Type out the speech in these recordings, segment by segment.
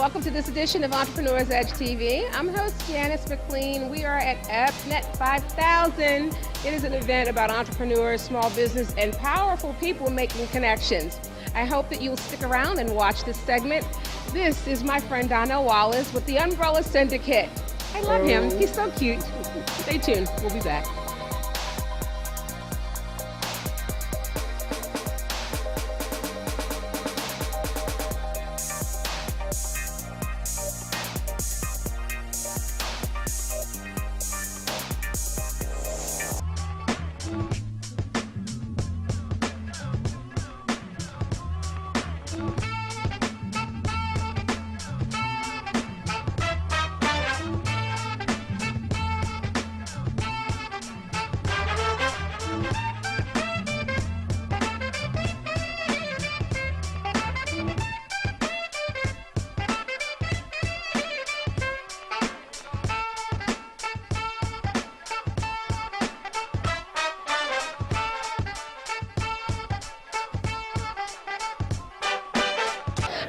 Welcome to this edition of Entrepreneur's Edge TV. I'm host Janice McLean. We are at Epnet 5000. It is an event about entrepreneurs, small business, and powerful people making connections. I hope that you'll stick around and watch this segment. This is my friend Donnell Wallace with the Umbrella Syndicate. I love him. He's so cute. Stay tuned. We'll be back.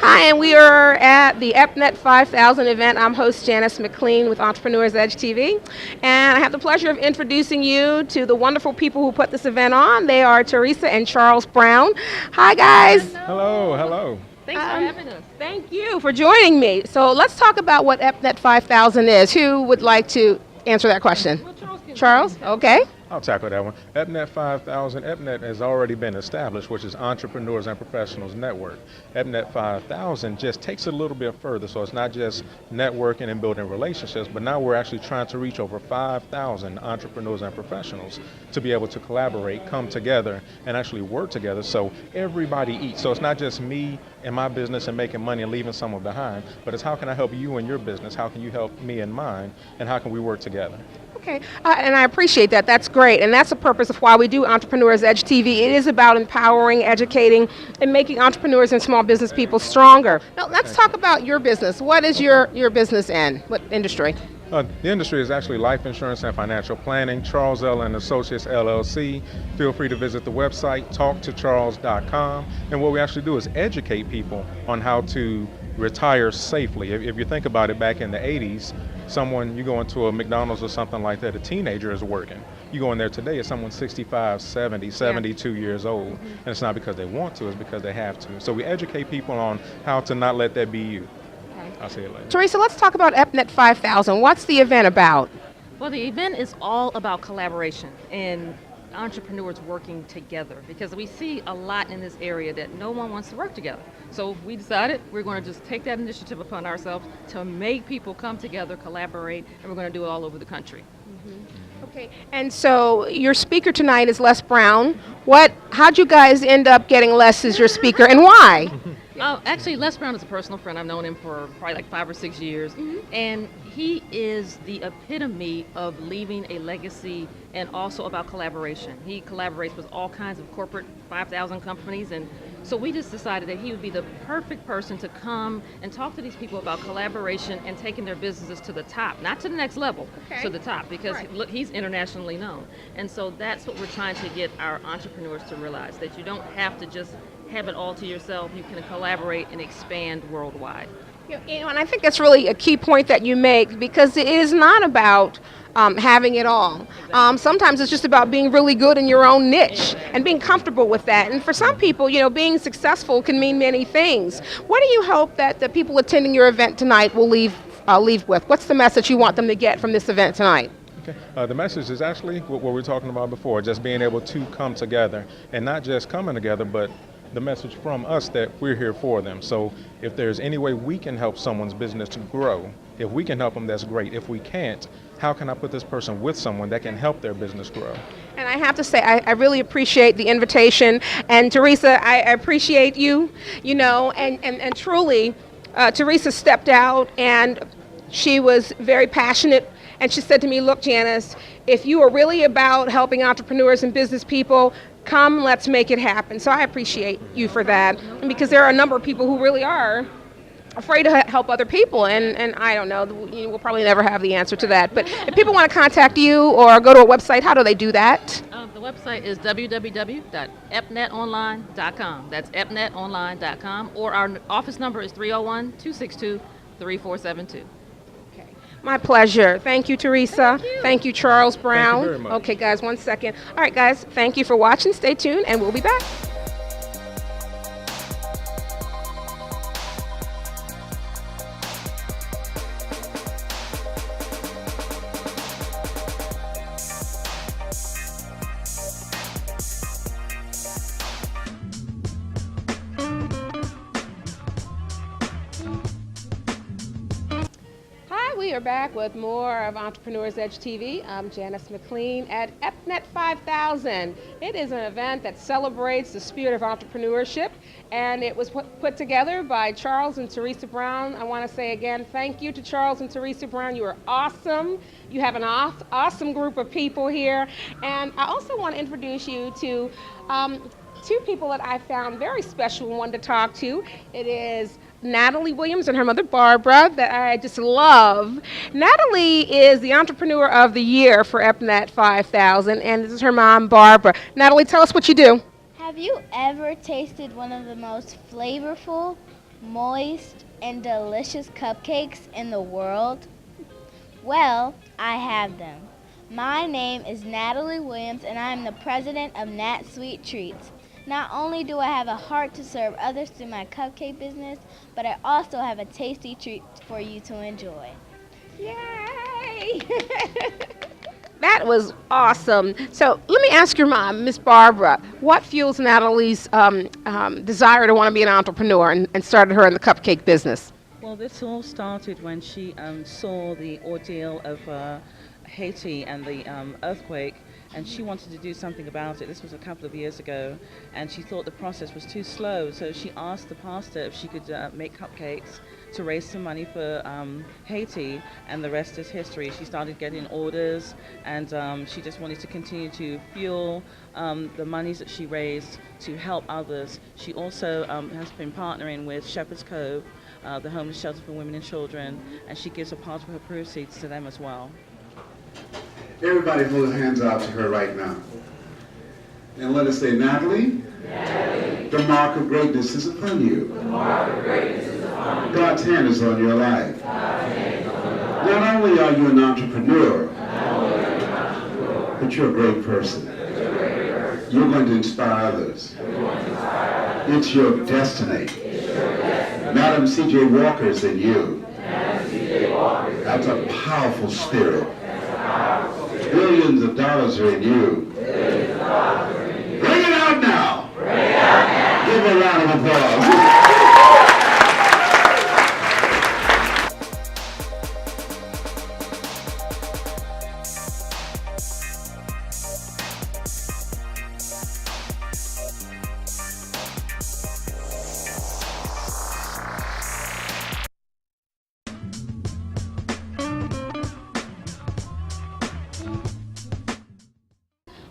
Hi, and we are at the Epnet 5000 event. I'm host Janice McLean with Entrepreneur's Edge TV. And I have the pleasure of introducing you to the wonderful people who put this event on. They are Teresa and Charles Brown. Hi, guys. Hello, hello. Thanks for having us. Thank you for joining me. So let's talk about what Epnet 5000 is. Who would like to answer that question? Well, Charles? Okay. I'll tackle that one. Epnet 5000, Epnet has already been established, which is Entrepreneurs and Professionals Network. Epnet 5000 just takes it a little bit further, so it's not just networking and building relationships, but now we're actually trying to reach over 5,000 entrepreneurs and professionals to be able to collaborate, come together, and actually work together so everybody eats. So it's not just me and my business and making money and leaving someone behind, but it's how can I help you in your business, how can you help me in mine, and how can we work together? Okay, and I appreciate that. That's great, and that's the purpose of why we do Entrepreneurs Edge TV. It is about empowering, educating, and making entrepreneurs and small business people stronger. Now, let's talk about your business. What is your business in? What industry? The industry is actually life insurance and financial planning. Charles L. and Associates LLC. Feel free to visit the website, talktocharles.com. And what we actually do is educate people on how to retire safely. If you think about it, back in the 80s, you go into a McDonald's or something like that, a teenager is working. You go in there today, it's someone 65, 70, 72 years old. And it's not because they want to, it's because they have to. So we educate people on how to not let that be you. I'll see you later. Teresa, let's talk about Epnet 5000. What's the event about? Well, the event is all about collaboration and entrepreneurs working together, because we see a lot in this area that no one wants to work together. So we decided we're going to just take that initiative upon ourselves to make people come together, collaborate, and we're going to do it all over the country. Okay, and so your speaker tonight is Les Brown. How'd you guys end up getting Les as your speaker, and why? Actually, Les Brown is a personal friend. I've known him for probably like 5 or 6 years, and he is the epitome of leaving a legacy and also about collaboration. He collaborates with all kinds of corporate 5,000 companies, and so we just decided that he would be the perfect person to come and talk to these people about collaboration and taking their businesses to the top, not to the next level, to the top, because look, he's internationally known. And so that's what we're trying to get our entrepreneurs to realize, that you don't have to just have it all to yourself. You can collaborate and expand worldwide. And I think that's really a key point that you make, because it is not about having it all. Sometimes it's just about being really good in your own niche and being comfortable with that. And for some people, being successful can mean many things. What do you hope that the people attending your event tonight will leave with? What's the message you want them to get from this event tonight? Okay. The message is actually what we were talking about before, just being able to come together, and not just coming together, but the message from us that we're here for them. So if there's any way we can help someone's business to grow, if we can help them, that's great. If we can't, how can I put this person with someone that can help their business grow? And I have to say, I really appreciate the invitation. And Teresa, I appreciate you, and truly, Teresa stepped out and she was very passionate. And she said to me, look, Janice, if you are really about helping entrepreneurs and business people, come, let's make it happen. So I appreciate you for that, and because there are a number of people who really are afraid to help other people, and I don't know, we'll probably never have the answer to that. But if people want to contact you or go to a website, how do they do that? The website is www.epnetonline.com. That's epnetonline.com, or our office number is 301-262 3472. Okay. My pleasure. Thank you, Teresa. Thank you, Charles Brown. very much. Okay, guys, 1 second. All right, guys, thank you for watching. Stay tuned, and we'll be back. Hi, we are back with more of Entrepreneur's Edge TV. I'm Janice McLean at Epnet 5000. It is an event that celebrates the spirit of entrepreneurship, and it was put together by Charles and Teresa Brown. I want to say again, thank you to Charles and Teresa Brown. You are awesome. You have an awesome group of people here. And I also want to introduce you to two people that I found very special and wanted to talk to. It is Natalie Williams and her mother Barbara that I just love. Natalie is the Entrepreneur of the Year for Epnet 5000, and this is her mom Barbara. Natalie, tell us what you do. Have you ever tasted one of the most flavorful, moist, and delicious cupcakes in the world? Well, I have them. My name is Natalie Williams, and I am the president of Nat Sweet Treats. Not only do I have a heart to serve others through my cupcake business, but I also have a tasty treat for you to enjoy. Yay! That was awesome. So let me ask your mom, Miss Barbara, what fuels Natalie's desire to want to be an entrepreneur and started her in the cupcake business? Well, this all started when she saw the ordeal of Haiti and the earthquake, and she wanted to do something about it. This was a couple of years ago, and she thought the process was too slow, so she asked the pastor if she could make cupcakes to raise some money for Haiti, and the rest is history. She started getting orders, and she just wanted to continue to fuel the monies that she raised to help others. She also has been partnering with Shepherd's Cove, the homeless shelter for women and children, and she gives a part of her proceeds to them as well. Everybody hold hands out to her right now. And let us say, Natalie, the mark of greatness is upon you. God's hand is on your life. Not only are you an entrepreneur, but you're a great person. You're going to inspire others. It's your destiny. Madam C.J. Walker's in you. That's a powerful spirit. Billions of dollars are in you. Bring it out now. Give a round of applause.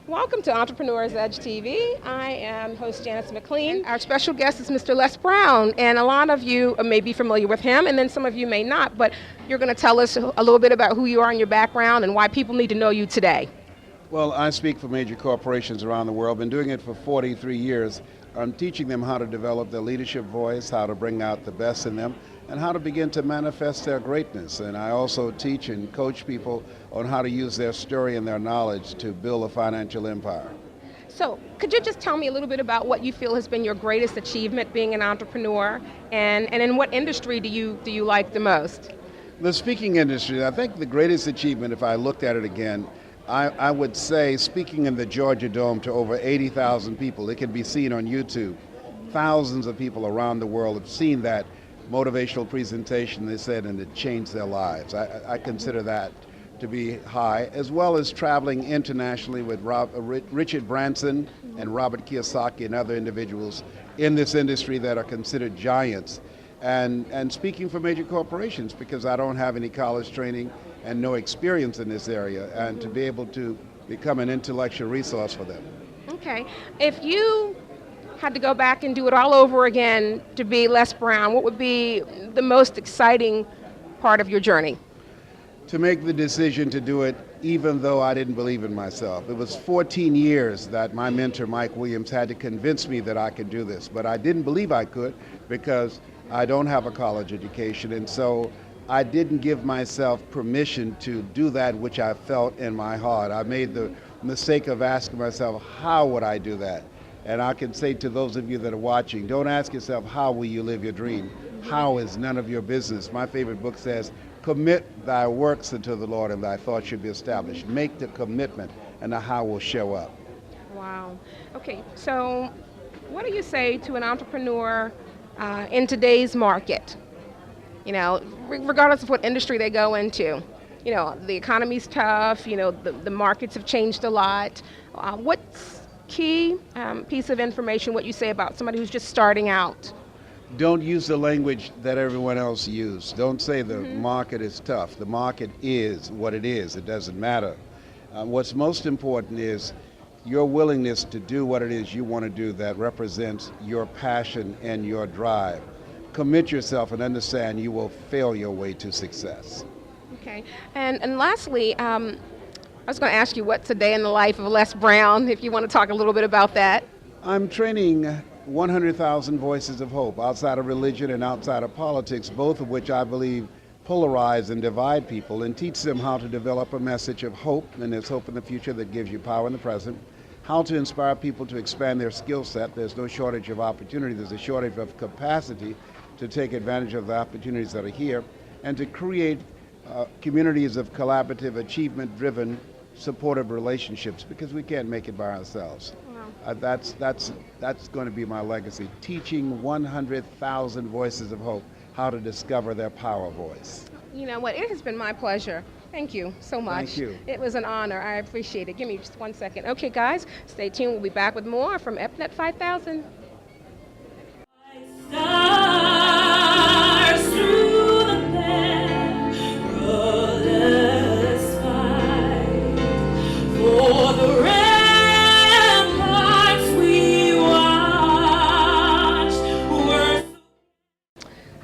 Welcome to Entrepreneur's Edge TV. I am host Janice McLean. Our special guest is Mr. Les Brown, and a lot of you may be familiar with him, and then some of you may not, but you're going to tell us a little bit about who you are and your background and why people need to know you today. Well, I speak for major corporations around the world. Been doing it for 43 years. I'm teaching them how to develop their leadership voice, how to bring out the best in them, and how to begin to manifest their greatness. And I also teach and coach people on how to use their story and their knowledge to build a financial empire. So could you just tell me a little bit about what you feel has been your greatest achievement being an entrepreneur, and in what industry do you like the most? The speaking industry, I think the greatest achievement, if I looked at it again, I would say speaking in the Georgia Dome to over 80,000 people. It can be seen on YouTube. Thousands of people around the world have seen that motivational presentation, they said, and it changed their lives. I consider that to be high, as well as traveling internationally with Richard Branson and Robert Kiyosaki and other individuals in this industry that are considered giants, and speaking for major corporations, because I don't have any college training and no experience in this area, and to be able to become an intellectual resource for them. Okay. If you had to go back and do it all over again to be Les Brown, what would be the most exciting part of your journey? to make the decision to do it even though I didn't believe in myself. It was 14 years that my mentor, Mike Williams, had to convince me that I could do this. But I didn't believe I could because I don't have a college education. And so I didn't give myself permission to do that which I felt in my heart. I made the mistake of asking myself, how would I do that? And I can say to those of you that are watching, don't ask yourself, how will you live your dream? How is none of your business. My favorite book says, commit thy works unto the Lord and thy thoughts should be established. Make the commitment and the how will show up. Wow. Okay, so what do you say to an entrepreneur in today's market? You know, regardless of what industry they go into. You know, the economy's tough, you know, the markets have changed a lot. What's key piece of information, what you say about somebody who's just starting out? Don't use the language that everyone else used. Don't say the market is tough. The market is what it is. It doesn't matter. What's most important is your willingness to do what it is you want to do that represents your passion and your drive. Commit yourself and understand you will fail your way to success. Okay, and lastly, I was going to ask you what's a day in the life of Les Brown, if you want to talk a little bit about that. I'm training 100,000 voices of hope outside of religion and outside of politics, both of which I believe polarize and divide people, and teach them how to develop a message of hope, and there's hope in the future that gives you power in the present, how to inspire people to expand their skill set. There's no shortage of opportunity, there's a shortage of capacity to take advantage of the opportunities that are here, and to create communities of collaborative, achievement-driven, supportive relationships, because we can't make it by ourselves. That's going to be my legacy, teaching 100,000 voices of hope how to discover their power voice. You know what, it has been my pleasure. Thank you so much. Thank you. It was an honor. I appreciate it. Give me just 1 second. Okay, guys, stay tuned. We'll be back with more from Epnet 5000. Stars through the perilous fight, for the ramparts we watched were.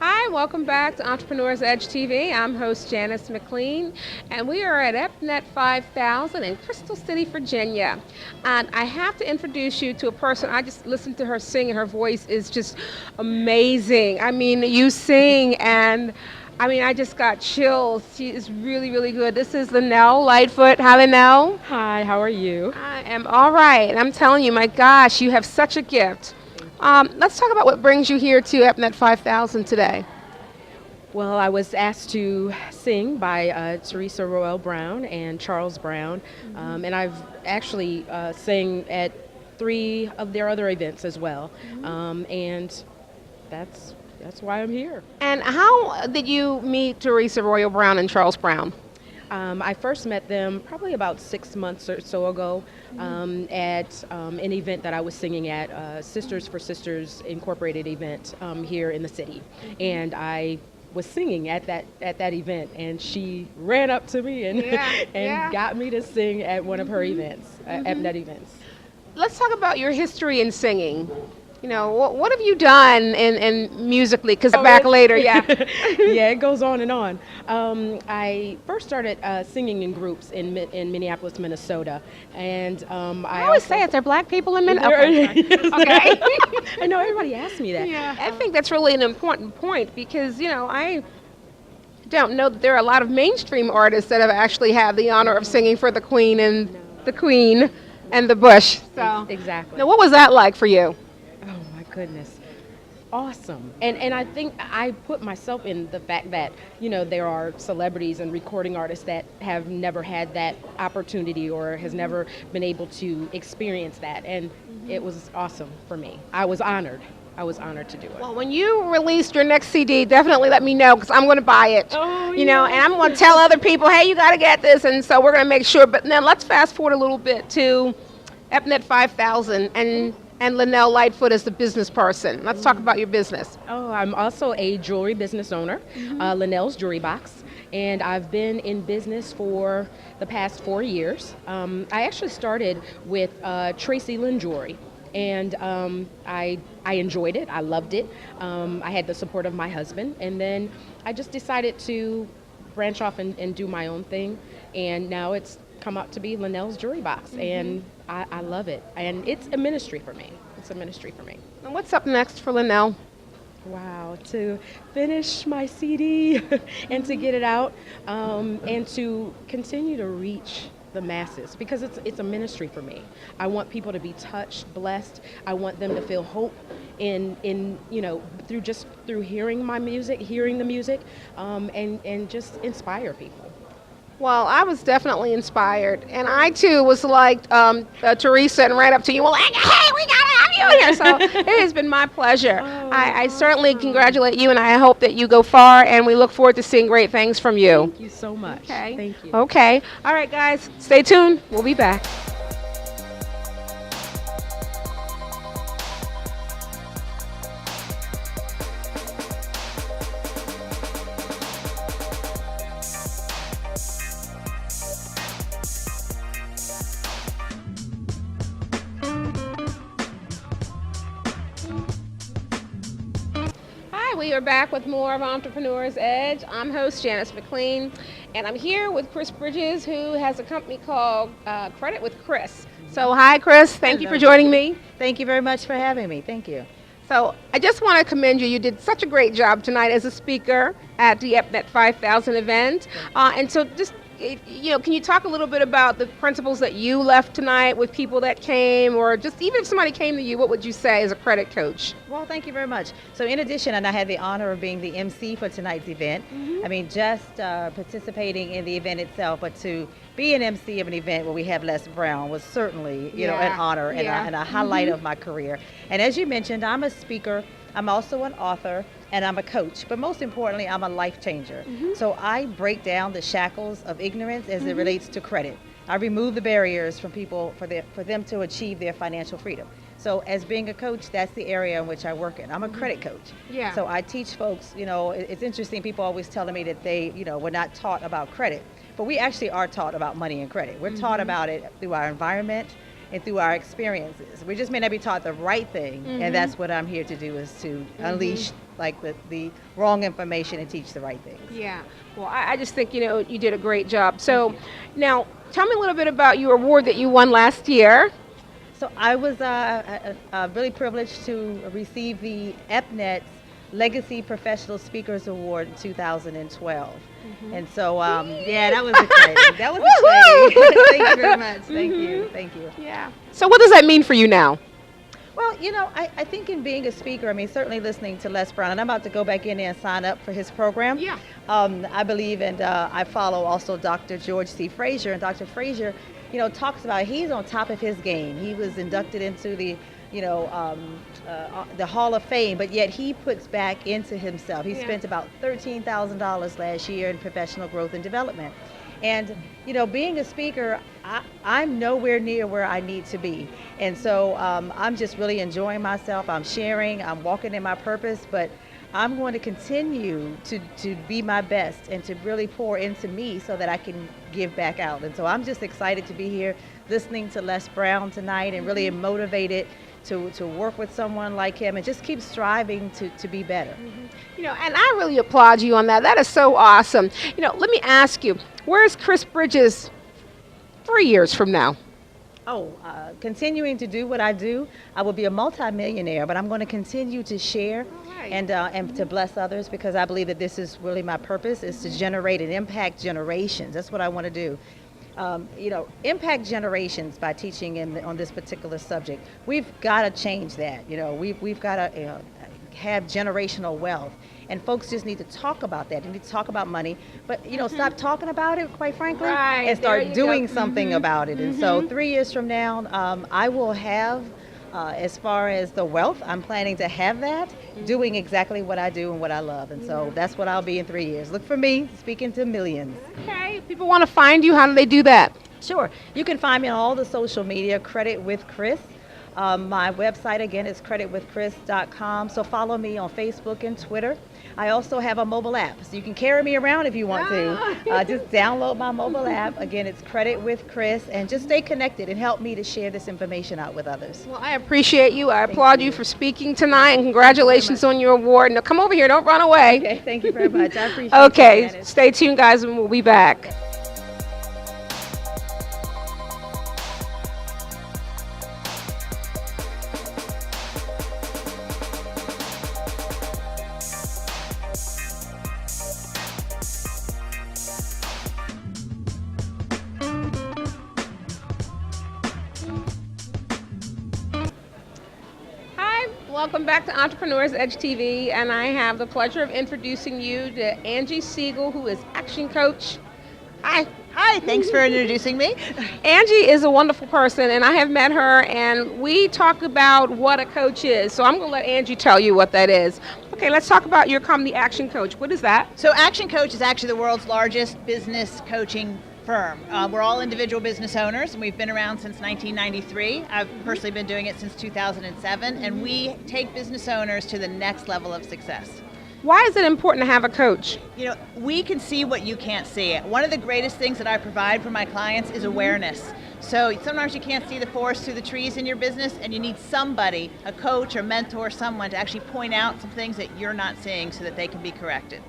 Hi, welcome back to Entrepreneur's Edge TV. I'm host Janice McLean, and we are at Epnet 5000 in Crystal City, Virginia. And I have to introduce you to a person. I just listened to her sing, and her voice is just amazing. I mean, you sing, and I mean, I just got chills. She is really, really good. This is Linnell Lightfoot. Hi, Linnell. Hi, how are you? I am all right. And I'm telling you, my gosh, you have such a gift. Let's talk about what brings you here to Epnet 5000 today. Well, I was asked to sing by Teresa Roel Brown and Charles Brown, and I've actually sang at 3 of their other events as well, and that's why I'm here. And how did you meet Teresa Royal Brown and Charles Brown? I first met them probably about 6 months or so ago at an event that I was singing at, Sisters for Sisters Incorporated event here in the city, and I was singing at that event, and she ran up to me and got me to sing at one of her events, Epnet events. Let's talk about your history in singing. You know, what have you done in musically? Because back later, yeah. Yeah, it goes on and on. I first started singing in groups in Minneapolis, Minnesota, and I always say it. There are black people in Minnesota. Okay. I know everybody asks me that. Yeah. I think that's really an important point because I don't know that there are a lot of mainstream artists that have actually had the honor of singing for the Queen and the Queen and the Bush. So exactly. Now, what was that like for you? Oh my goodness. Awesome. And I think I put myself in the fact that, there are celebrities and recording artists that have never had that opportunity or has never been able to experience that. And it was awesome for me. I was honored. To do it. Well, when you released your next CD, definitely let me know because I'm going to buy it. Oh, and I'm going to tell other people, hey, you got to get this. And so we're going to make sure. But now let's fast forward a little bit to Epnet 5000 and Linnell Lightfoot as the business person. Let's talk about your business. Oh, I'm also a jewelry business owner, Linnell's Jewelry Box, and I've been in business for the past 4 years. I actually started with Tracy Lynn Jewelry, and I enjoyed it. I loved it. I had the support of my husband, and then I just decided to branch off and do my own thing. And now it's come out to be Linnell's Jewelry Box. And I love it. And it's a ministry for me. It's a ministry for me. And what's up next for Linnell? Wow, to finish my CD and to get it out, and to continue to reach the masses, because it's a ministry for me. I want people to be touched, blessed. I want them to feel hope in through hearing my music, hearing the music, and just inspire people. Well, I was definitely inspired, and I too was like Teresa and ran up to you and like, hey, we gotta have you here. So it has been my pleasure. I certainly congratulate you, and I hope that you go far, and we look forward to seeing great things from you. Thank you so much. Okay. Thank you. Okay. All right, guys, stay tuned. We'll be back. We are back with more of Entrepreneur's Edge. I'm host Janice McLean, and I'm here with Chris Bridges, who has a company called Credit with Chris. So hi, Chris. Thank you for joining me. Thank you very much for having me. Thank you. So I just want to commend you. You did such a great job tonight as a speaker at the Epnet 5000 event. And so just, can you talk a little bit about the principles that you left tonight with people that came, or just even if somebody came to you, what would you say as a credit coach? Well, thank you very much. So in addition, and I had the honor of being the MC for tonight's event, I mean, just participating in the event itself, but to be an MC of an event where we have Les Brown was certainly, an honor and a highlight of my career. And as you mentioned, I'm a speaker, I'm also an author, and I'm a coach, but most importantly, I'm a life changer. So I break down the shackles of ignorance as it relates to credit. I remove the barriers from people for them to achieve their financial freedom. So as being a coach, that's the area in which I work in. I'm a credit coach. Yeah. So I teach folks, it's interesting, people always telling me that they, were not taught about credit, but we actually are taught about money and credit. We're taught about it through our environment and through our experiences. We just may not be taught the right thing, and that's what I'm here to do, is to unleash like the wrong information and teach the right things. Yeah. Well, I just think, you did a great job. So now tell me a little bit about your award that you won last year. So I was really privileged to receive the Epnet's Legacy Professional Speakers Award in 2012. And so, that was exciting. That was exciting. Thank you very much. Thank you. Yeah. So what does that mean for you now? Well, I think in being a speaker, certainly listening to Les Brown, and I'm about to go back in there and sign up for his program. Yeah. I believe, and I follow also Dr. George C. Frazier, and Dr. Frazier, talks about he's on top of his game. He was inducted into the Hall of Fame, but yet he puts back into himself. He spent about $13,000 last year in professional growth and development. And, being a speaker, I'm nowhere near where I need to be. And so I'm just really enjoying myself. I'm sharing, I'm walking in my purpose, but I'm going to continue to be my best and to really pour into me so that I can give back out. And so I'm just excited to be here listening to Les Brown tonight and really motivated to work with someone like him and just keep striving to be better. And I really applaud you on that. That is so awesome. Let me ask you, where's Chris Bridges 3 years from now? Continuing to do what I do, I will be a multimillionaire, but I'm going to continue to share and to bless others, because I believe that this is really my purpose, is to generate and impact generations. That's what I want to do. Impact generations by teaching on this particular subject. We've got to change that. We've got to have generational wealth, and folks just need to talk about that. They need to talk about money, but stop talking about it, quite frankly, and start doing something about it. And so 3 years from now, I will have, as far as the wealth, I'm planning to have that, doing exactly what I do and what I love. And so that's what I'll be in 3 years. Look for me, speaking to millions. Okay. People want to find you. How do they do that? Sure. You can find me on all the social media, Credit with Chris. My website, again, is creditwithchris.com. So follow me on Facebook and Twitter. I also have a mobile app, so you can carry me around if you want to. Just download my mobile app. Again, it's Credit with Chris, and just stay connected and help me to share this information out with others. Well, I appreciate you. I applaud you for speaking tonight, and congratulations on your award. Now, come over here. Don't run away. Okay, thank you very much. I appreciate it. Okay, Janice. stay tuned, guys, and we'll be back. Welcome back to Entrepreneurs Edge TV, and I have the pleasure of introducing you to Angie Siegel, who is Action Coach. Hi. Hi, thanks for introducing me. Angie is a wonderful person, and I have met her, and we talk about what a coach is. So I'm going to let Angie tell you what that is. Okay, let's talk about your company, Action Coach. What is that? So Action Coach is actually the world's largest business coaching firm. We're all individual business owners, and we've been around since 1993. I've personally been doing it since 2007, and we take business owners to the next level of success. Why is it important to have a coach? You know, we can see what you can't see. One of the greatest things that I provide for my clients is awareness. So sometimes you can't see the forest through the trees in your business, and you need somebody, a coach or mentor, someone to actually point out some things that you're not seeing so that they can be corrected.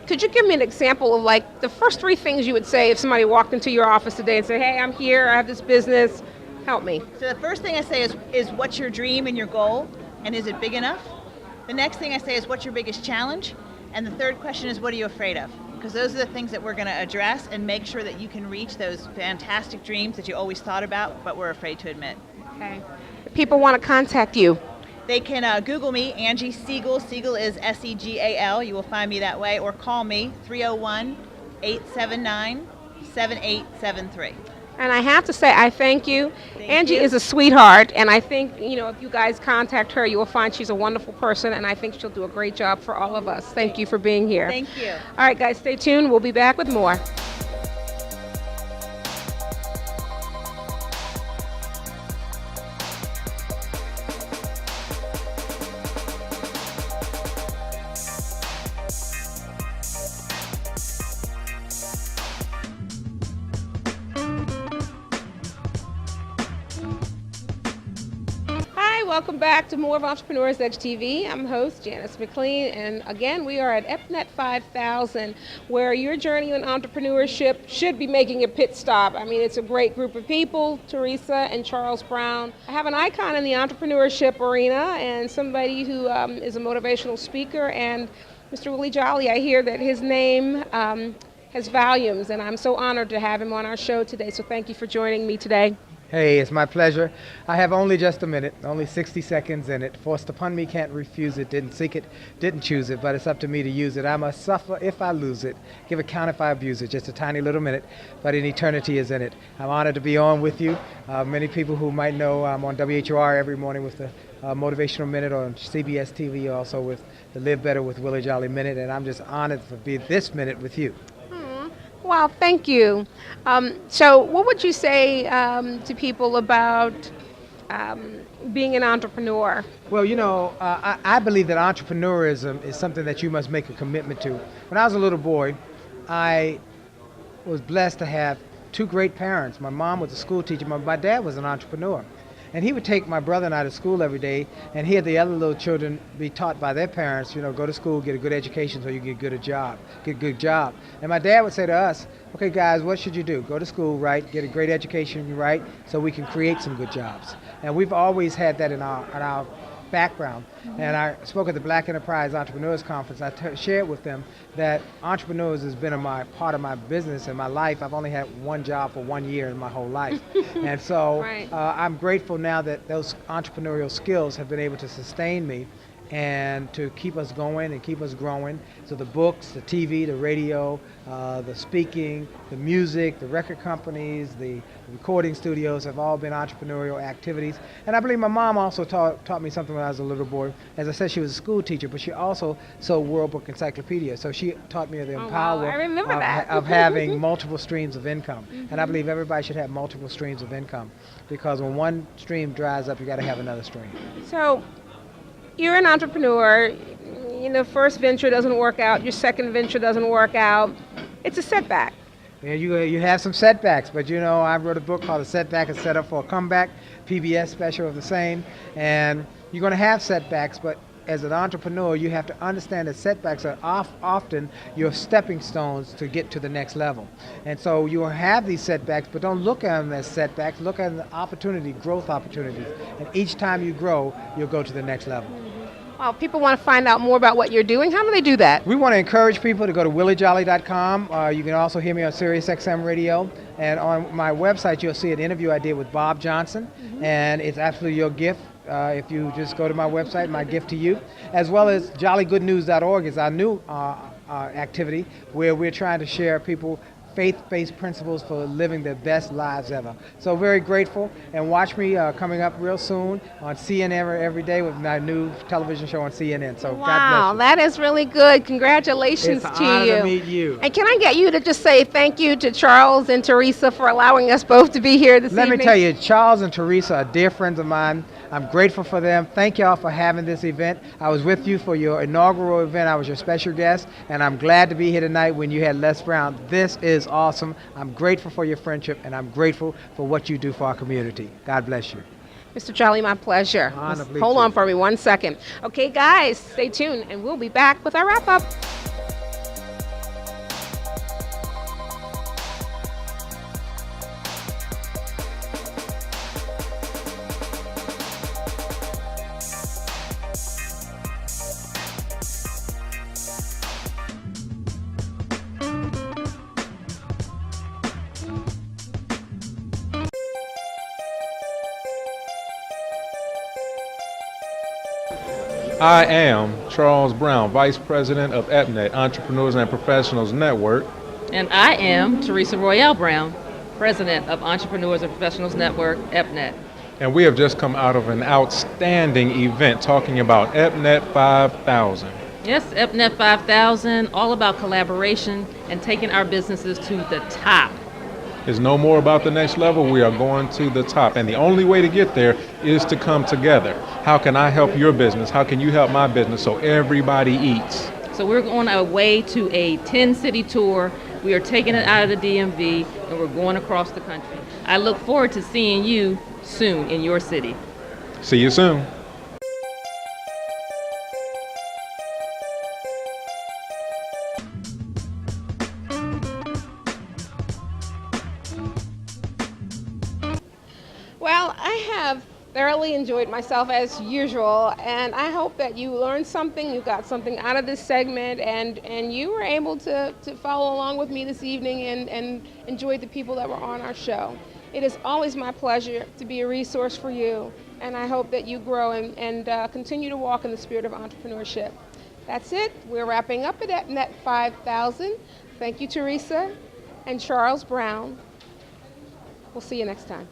Could you give me an example of like the first three things you would say if somebody walked into your office today and said, hey, I'm here, I have this business, help me? So the first thing I say is what's your dream and your goal, and is it big enough? The next thing I say is what's your biggest challenge? And the third question is what are you afraid of? Because those are the things that we're going to address and make sure that you can reach those fantastic dreams that you always thought about but were afraid to admit. Okay. If people want to contact you, they can Google me, Angie Siegel. Siegel is S-E-G-A-L. You will find me that way. Or call me, 301-879-7873. And I have to say, I thank you. Angie you. is a sweetheart, and I think, you know, if you guys contact her, you will find she's a wonderful person, and I think she'll do a great job for all of us. Thank you for being here. Thank you. All right, guys, stay tuned. We'll be back with more. Welcome back to more of Entrepreneurs Edge TV. I'm host Janice McLean, and again, we are at Epnet 5000, where your journey in entrepreneurship should be making a pit stop. I mean, it's a great group of people, Teresa and Charles Brown. I have an icon in the entrepreneurship arena and somebody who is a motivational speaker, and Mr. Willie Jolly, I hear that his name has volumes, and I'm so honored to have him on our show today, so thank you for joining me today. Hey, it's my pleasure. I have only just a minute, only 60 seconds in it. Forced upon me, can't refuse it, didn't seek it, didn't choose it, but it's up to me to use it. I must suffer if I lose it, give account if I abuse it. Just a tiny little minute, but an eternity is in it. I'm honored to be on with you. Many people who might know I'm on WHOR every morning with the Motivational Minute, on CBS TV also with the Live Better with Willie Jolly Minute, and I'm just honored to be this minute with you. Wow, thank you. So what would you say to people about being an entrepreneur? Well, you know, I believe that entrepreneurism is something that you must make a commitment to. When I was a little boy, I was blessed to have two great parents. My mom was a school teacher. My dad was an entrepreneur. And he would take my brother and I to school every day and hear the other little children be taught by their parents, you know, go to school, get a good education so you get a good job. And my dad would say to us, okay guys, what should you do? Go to school, right? Get a great education, right? So we can create some good jobs. And we've always had that in our background. And I spoke at the Black Enterprise Entrepreneurs Conference. I shared with them that entrepreneurs has been a part of my business and my life. I've only had one job for 1 year in my whole life. And so Right. I'm grateful now that those entrepreneurial skills have been able to sustain me and to keep us going and keep us growing. So the books, the TV, the radio, the speaking, the music, the record companies, the recording studios have all been entrepreneurial activities. And I believe my mom also taught me something when I was a little boy. As I said, she was a school teacher, but she also sold World Book Encyclopedia. So she taught me the power I remember that. of having multiple streams of income. And I believe everybody should have multiple streams of income, because when one stream dries up, you got to have another stream. So you're an entrepreneur. First venture doesn't work out. Your second venture doesn't work out. It's a setback. Yeah, you have some setbacks, but I wrote a book called A Setback is Set Up for a Comeback, PBS special of the same, and you're going to have setbacks, but as an entrepreneur, you have to understand that setbacks are often your stepping stones to get to the next level. And so you will have these setbacks, but don't look at them as setbacks. Look at them as growth opportunities. And each time you grow, you'll go to the next level. Well, people want to find out more about what you're doing. How do they do that? We want to encourage people to go to williejolly.com. You can also hear me on SiriusXM Radio. And on my website, you'll see an interview I did with Bob Johnson. And it's absolutely your gift. If you just go to my website, my gift to you, as well as jollygoodnews.org is our new activity where we're trying to share people faith-based principles for living their best lives ever. So very grateful, and watch me coming up real soon on CNN every day with my new television show on CNN. So Wow, God bless you. that is really good. Congratulations It's to an honor you. to meet you. And can I get you to just say thank you to Charles and Teresa for allowing us both to be here this evening? Let me tell you, Charles and Teresa are dear friends of mine. I'm grateful for them. Thank y'all for having this event. I was with you for your inaugural event. I was your special guest, and I'm glad to be here tonight when you had Les Brown. This is awesome. I'm grateful for your friendship, and I'm grateful for what you do for our community. God bless you. Mr. Jolly, my pleasure. Honor, please, Hold too. on for me 1 second. Okay, guys, stay tuned, and we'll be back with our wrap-up. I am Charles Brown, Vice President of Epnet, Entrepreneurs and Professionals Network. And I am Teresa Royale Brown, President of Entrepreneurs and Professionals Network, Epnet. And we have just come out of an outstanding event talking about Epnet 5000. Yes, Epnet 5000, all about collaboration and taking our businesses to the top. It's no more about the next level. We are going to the top. And the only way to get there is to come together. How can I help your business? How can you help my business so everybody eats? So we're on our way to a 10-city tour. We are taking it out of the DMV, and we're going across the country. I look forward to seeing you soon in your city. See you soon. Well, I have thoroughly enjoyed myself as usual, and I hope that you learned something, you got something out of this segment, and you were able to follow along with me this evening and enjoy the people that were on our show. It is always my pleasure to be a resource for you, and I hope that you grow and continue to walk in the spirit of entrepreneurship. That's it. We're wrapping up at Epnet 5000. Thank you, Teresa and Charles Brown. We'll see you next time.